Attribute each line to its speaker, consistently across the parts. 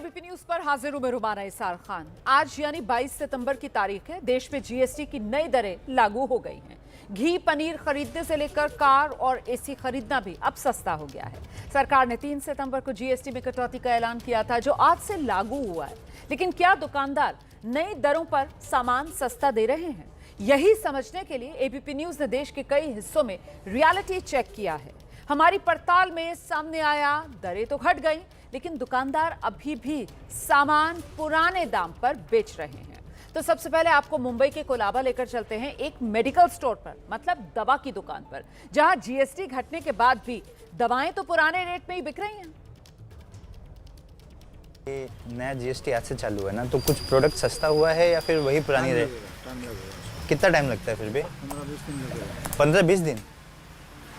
Speaker 1: ABP news पर हाजिर हूं मैं रुमाना इसार खान। आज यानी 22 सितंबर की तारीख है। देश में जीएसटी की नई दरें लागू हो गई हैं। घी पनीर खरीदने से लेकर कार और एसी खरीदना भी अब सस्ता हो गया है। सरकार ने 3 सितंबर को जीएसटी में कटौती का ऐलान किया था, जो आज से लागू हुआ है। लेकिन क्या दुकानदार नई दरों पर सामान सस्ता दे रहे हैं? यही समझने के लिए एबीपी न्यूज ने देश के कई हिस्सों में रियलिटी चेक किया है। हमारी पड़ताल में सामने आया, दरें तो घट गई, लेकिन दुकानदार अभी भी सामान पुराने दाम पर बेच रहे हैं। तो सबसे पहले आपको मुंबई के कोलाबा लेकर चलते हैं, एक मेडिकल स्टोर पर, मतलब दवा की दुकान पर, जहां जीएसटी घटने के बाद भी दवाएं तो पुराने रेट में ही बिक रही हैं।
Speaker 2: नया जीएसटी आज से चालू है ना, तो कुछ प्रोडक्ट सस्ता हुआ है या फिर वही पुरानी रेट? कितना टाइम लगता है फिर भी? 15-20 दिन।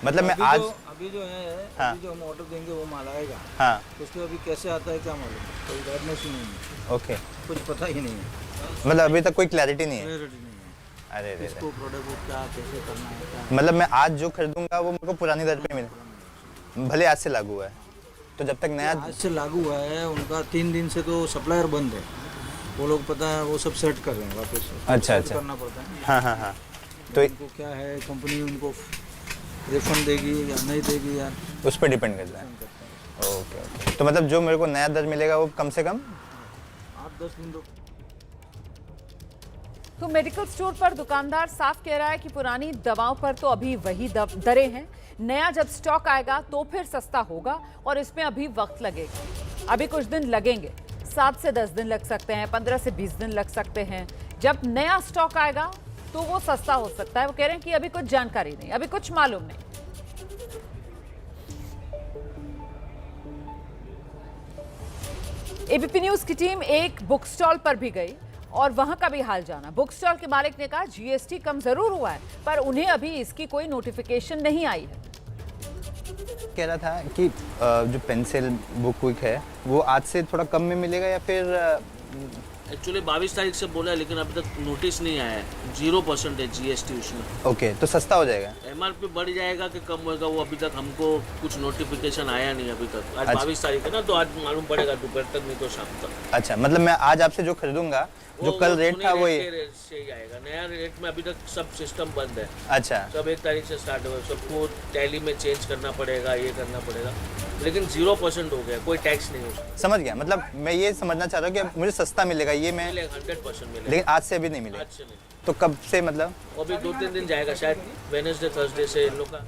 Speaker 2: मतलब मैं आज
Speaker 3: अभी जो है
Speaker 2: हाँ।
Speaker 3: अभी जो हम ऑर्डर देंगे वो माल आएगा।
Speaker 2: हाँ
Speaker 3: तो उसके अभी कैसे आता है क्या मालूम, कोई गाइडनेस ही नहीं है,
Speaker 2: ओके,
Speaker 3: कुछ पता ही नहीं है,
Speaker 2: मतलब अभी तक कोई क्लैरिटी नहीं है।
Speaker 3: क्लैरिटी नहीं है
Speaker 2: अरे रे
Speaker 3: इसको प्रोडक्ट को क्या कैसे करना है क्या।
Speaker 2: मतलब मैं आज जो खरीदूंगा वो मेरे को पुरानी दर पे मिले, भले आज से लागू हुआ है। तो जब तक नया
Speaker 3: आज से लागू हुआ है, उनका 3 दिन से तो सप्लायर बंद है, वो लोग पता है वो सब सेट कर रहे हैं वापस।
Speaker 2: अच्छा
Speaker 3: सेट करना पड़ता है।
Speaker 2: हाँ हाँ हाँ, तो
Speaker 3: उनको क्या है, कंपनी उनको रिफंड देगी या नहीं देगी यार,
Speaker 2: उस पर डिपेंड करता है। ओके ओके, तो मतलब जो मेरे को नया दर मिलेगा वो कम से कम
Speaker 3: 8-10 दिन दो।
Speaker 1: तो मेडिकल स्टोर पर दुकानदार साफ कह रहा है कि पुरानी दवाओं पर तो अभी वही दरें हैं, नया जब स्टॉक आएगा तो फिर सस्ता होगा और इसमें अभी वक्त लगेगा। अभी कुछ दिन लगेंगे, 7 से 10 दिन लग सकते हैं, 15 से 20 दिन लग सकते हैं। जब नया स्टॉक आएगा तो वो सस्ता हो सकता है। वो कह रहे हैं कि अभी कुछ जानकारी नहीं, अभी कुछ मालूम नहीं। एबीपी न्यूज की टीम एक बुक स्टॉल पर भी गई और वहां का भी हाल जाना। बुक स्टॉल के मालिक ने कहा जीएसटी कम जरूर हुआ है, पर उन्हें अभी इसकी कोई नोटिफिकेशन नहीं आई है।
Speaker 2: कह रहा था कि जो पेंसिल बुक विक है वो आज से थोड़ा कम में मिलेगा या फिर
Speaker 4: एक्चुअली 22 तारीख से बोला है, लेकिन अभी तक नोटिस नहीं आया है। 0% है जीएसटी उसमें।
Speaker 2: ओके, तो सस्ता हो जाएगा?
Speaker 4: एमआरपी बढ़ जाएगा कि कम होगा, वो अभी तक हमको कुछ नोटिफिकेशन आया नहीं अभी तक। आज
Speaker 2: अच्छा।
Speaker 4: 22 तारीख है ना, तो आज मालूम पड़ेगा दोपहर तक, नहीं तो शाम तक।
Speaker 2: अच्छा, मतलब मैं आज आपसे जो खरीदूंगा, जो कल रेट था वही
Speaker 4: रेट से ही आएगा। नया रेट में अभी तक सब सिस्टम बंद है।
Speaker 2: अच्छा,
Speaker 4: सब 1 तारीख से स्टार्ट होगा, सबको टैली में चेंज करना पड़ेगा, ये करना पड़ेगा, लेकिन 0% हो गया, कोई टैक्स नहीं हो।
Speaker 2: समझ गया। मतलब मैं ये समझना चाह रहा हूँ कि मुझे सस्ता मिलेगा, ये मैं
Speaker 4: 100% मिलेगा,
Speaker 2: लेकिन आज से अभी नहीं मिलेगा।
Speaker 4: आज से नहीं,
Speaker 2: तो कब से? मतलब
Speaker 4: अभी 2-3 दिन जाएगा, शायद वेडनेसडे थर्सडे से इन लोग का।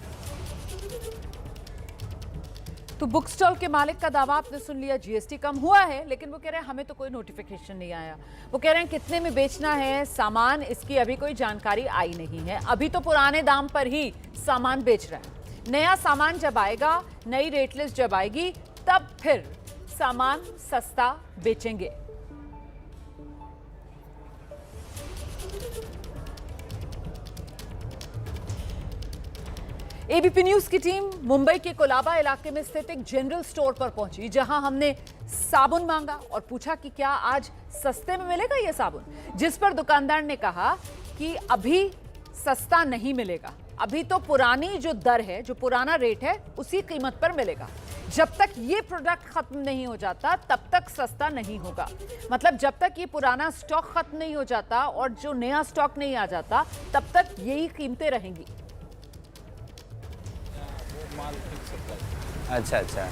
Speaker 1: तो बुक स्टॉल के मालिक का दावा आपने सुन लिया, जीएसटी कम हुआ है, लेकिन वो कह रहे हैं हमें तो कोई नोटिफिकेशन नहीं आया। वो कह रहे हैं कितने में बेचना है सामान, इसकी अभी कोई जानकारी आई नहीं है। अभी तो पुराने दाम पर ही सामान बेच रहे हैं। नया सामान जब आएगा, नई रेट लिस्ट जब आएगी, तब फिर सामान सस्ता बेचेंगे। एबीपी न्यूज की टीम मुंबई के कोलाबा इलाके में स्थित एक जनरल स्टोर पर पहुंची, जहां हमने साबुन मांगा और पूछा कि क्या आज सस्ते में मिलेगा यह साबुन, जिस पर दुकानदार ने कहा कि अभी सस्ता नहीं मिलेगा, अभी तो पुरानी जो दर है, जो पुराना रेट है, उसी कीमत पर मिलेगा। जब तक ये प्रोडक्ट खत्म नहीं हो जाता तब तक सस्ता नहीं होगा। मतलब जब तक ये पुराना स्टॉक खत्म नहीं हो जाता और जो नया स्टॉक नहीं आ जाता, तब तक यही कीमतें रहेंगी।
Speaker 2: अच्छा अच्छा,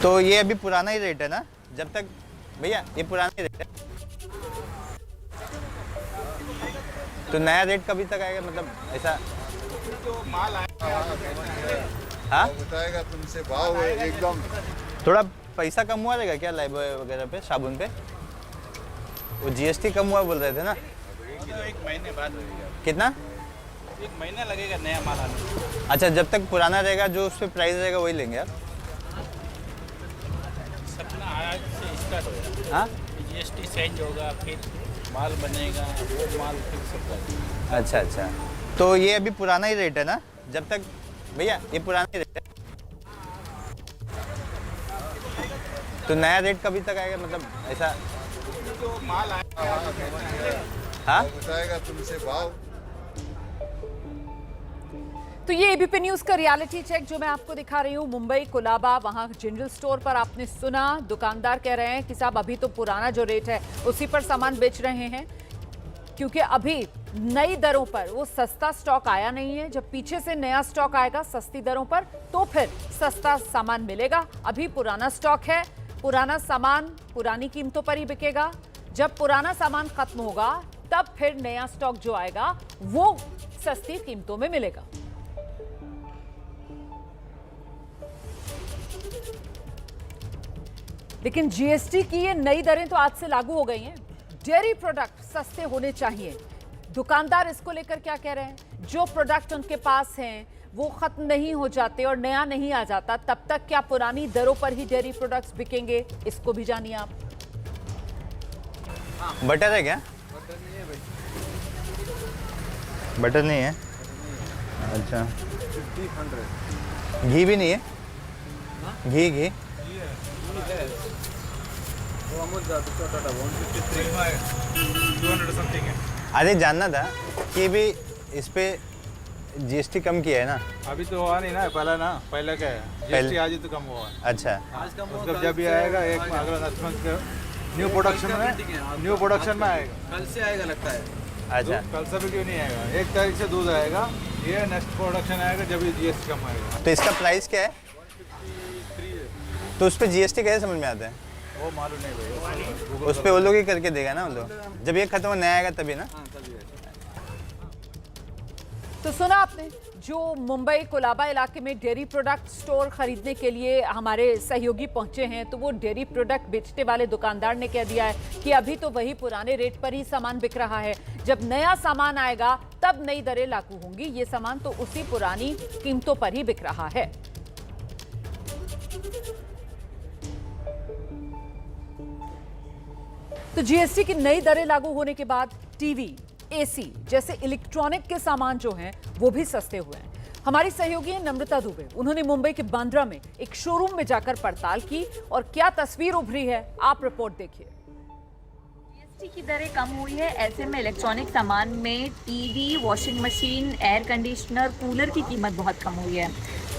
Speaker 2: तो ये अभी पुराना ही रेट है ना? जब तक भैया ये पुराना ही रेट है, तो नया रेट कभी तक आएगा? मतलब ऐसा
Speaker 5: जो माल आएगा
Speaker 2: हाँ,
Speaker 5: बताएगा तुमसे भाव है एकदम।
Speaker 2: थोड़ा पैसा कम हुआ रहेगा क्या लाइबॉय वगैरह पे, साबुन पे? वो जीएसटी कम हुआ बोल रहे थे ना?
Speaker 5: तो 1 महीने बाद लगेगा,
Speaker 2: कितना?
Speaker 5: 1 महीना लगेगा नया माल आने में।
Speaker 2: अच्छा, जब तक पुराना रहेगा जो उस पर प्राइस रहेगा वही लेंगे आप?
Speaker 5: सपना आज से स्टार्ट होगा,
Speaker 2: हाँ,
Speaker 5: जीएसटी चेंज होगा, फिर माल बनेगा, वो माल फिर सब।
Speaker 2: अच्छा अच्छा, तो ये अभी पुराना ही रेट है ना? जब तक भैया ये पुराना ही रेट है, तो नया रेट कभी तक आएगा? मतलब ऐसा
Speaker 5: जो माल आएगा
Speaker 2: हाँ,
Speaker 5: बताएगा तुमसे भाव।
Speaker 1: तो ये एबीपी न्यूज का रियलिटी चेक जो मैं आपको दिखा रही हूँ, मुंबई कोलाबा, वहां जनरल स्टोर पर आपने सुना दुकानदार कह रहे हैं कि साहब अभी तो पुराना जो रेट है उसी पर सामान बेच रहे हैं, क्योंकि अभी नई दरों पर वो सस्ता स्टॉक आया नहीं है। जब पीछे से नया स्टॉक आएगा सस्ती दरों पर तो फिर सस्ता सामान मिलेगा। अभी पुराना स्टॉक है, पुराना सामान पुरानी कीमतों पर ही बिकेगा। जब पुराना सामान खत्म होगा तब फिर नया स्टॉक जो आएगा वो सस्ती कीमतों में मिलेगा। लेकिन जीएसटी की ये नई दरें तो आज से लागू हो गई हैं। डेयरी प्रोडक्ट सस्ते होने चाहिए। दुकानदार इसको लेकर क्या कह रहे हैं? जो प्रोडक्ट उनके पास हैं वो खत्म नहीं हो जाते और नया नहीं आ जाता, तब तक क्या पुरानी दरों पर ही डेयरी प्रोडक्ट्स बिकेंगे? इसको भी जानिए आप।
Speaker 2: बटर है क्या? बटर नहीं है। अच्छा, घी भी नहीं है? घी घी अरे जानना था कि भी इस पे जीएसटी कम किया है ना?
Speaker 5: अभी तो हुआ नहीं ना, पहले क्या है जीएसटी आज ही तो कम हुआ है।
Speaker 2: अच्छा,
Speaker 5: उसका जब भी आएगा एक अगला नेक्स्ट मंथ न्यू प्रोडक्शन में आएगा।
Speaker 3: कल से आएगा लगता है।
Speaker 2: अच्छा,
Speaker 5: कल से भी क्यों नहीं आएगा, 1 तारीख से दूध आएगा। ये नेक्स्ट प्रोडक्शन आएगा जब ये जीएसटी कम आएगा।
Speaker 2: तो इसका प्राइस क्या है?
Speaker 5: 153 है।
Speaker 2: तो उस पर जीएसटी कैसे समझ में आता है?
Speaker 5: वो मालूम नहीं भाई,
Speaker 2: उस पे वो लोग ही करके देगा ना, वो लोग जब ये खत्म हो नया आएगा तभी ना।
Speaker 1: तो सुना आपने, जो मुंबई कोलाबा इलाके में डेयरी प्रोडक्ट स्टोर खरीदने के लिए हमारे सहयोगी पहुंचे हैं, तो वो डेयरी प्रोडक्ट बेचने वाले दुकानदार ने कह दिया है कि अभी तो वही पुराने रेट पर ही सामान बिक रहा है। जब नया सामान आएगा तब नई दरें लागू होंगी। ये सामान तो उसी पुरानी कीमतों पर ही बिक रहा है। तो जीएसटी की नई दरें लागू होने के बाद टीवी, एसी जैसे इलेक्ट्रॉनिक के सामान जो हैं वो भी सस्ते हुए हैं। हमारी सहयोगी है नम्रता दुबे, उन्होंने मुंबई के बांद्रा में एक शोरूम में जाकर पड़ताल की और क्या तस्वीर उभरी है आप रिपोर्ट देखिए।
Speaker 6: जीएसटी की दरें कम हुई है, ऐसे में इलेक्ट्रॉनिक सामान में TV, washing machine, air conditioner, cooler की कीमत बहुत कम हुई है।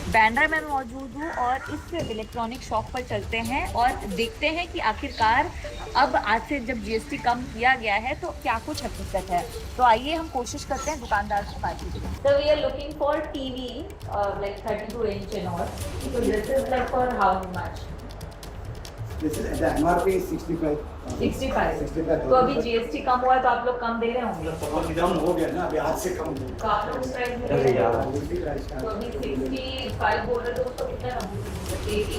Speaker 6: बांद्रा में मौजूद हूँ और इस इलेक्ट्रॉनिक शॉप पर चलते हैं और देखते हैं कि आखिरकार अब आज से जब जीएसटी कम किया गया है तो क्या कुछ हकीकत है। तो आइए हम कोशिश करते हैं दुकानदार से बात की। So we are looking for TV like 32 inch and all. So this is like for how much?
Speaker 7: This is the MRP is 65.
Speaker 6: 65. तो अभी जीएसटी कम हुआ है तो आप लोग कम दे रहे होंगे।
Speaker 7: कम हो गया ना, अभी आज से कम हो गया।
Speaker 6: तो आप लोग उस प्राइस में दे रहे हैं। तो अभी 65 बोल रहे तो उसको कितना कम? 80।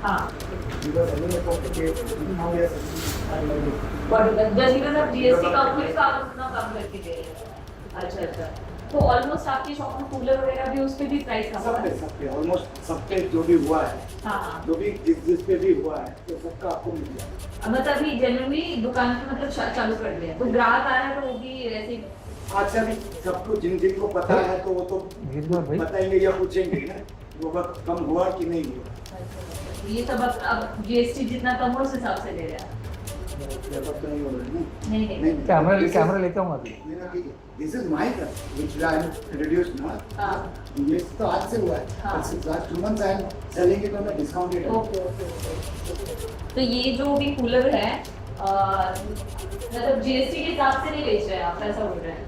Speaker 6: हाँ। जैसे कि जब जीएसटी कम हुई तो आप उतना कम करके दे रहे हैं। अच्छा। तो ऑलमोस्ट आपकी शॉप में कूलर वगैरह भी उस पे भी प्राइस कम हुआ है?
Speaker 7: सब पे ऑलमोस्ट सब पे जो भी हुआ है,
Speaker 6: हाँ।
Speaker 7: जो भी जिस पे भी हुआ है तो सबका आपको मिल जाएगा।
Speaker 6: मतलब अभी जनरली दुकान पे मतलब चालू कर दिया तो ग्राहक आ रहा है तो वो भी ऐसे
Speaker 7: अच्छा भी सबको जिनको पता है तो वो तो बताएंगे या पूछेंगे ना वो वक्त कम हुआ कि नहीं हुआ।
Speaker 6: ये सब अब जीएसटी जितना कम हो उस हिसाब से दे रहा है।
Speaker 7: तो नहीं हो रहा है ना।
Speaker 6: नहीं।
Speaker 8: कैमरा लेता हूँ अभी।
Speaker 7: This is my car, which I am introduced now. ये तो आज से हुआ है। Last 2 months I am selling it on a discounted rate.
Speaker 6: Okay. तो ये जो भी कूलर है मतलब जीएसटी के हिसाब से नहीं बेच रहे हैं आप, ऐसा बोल रहे हैं?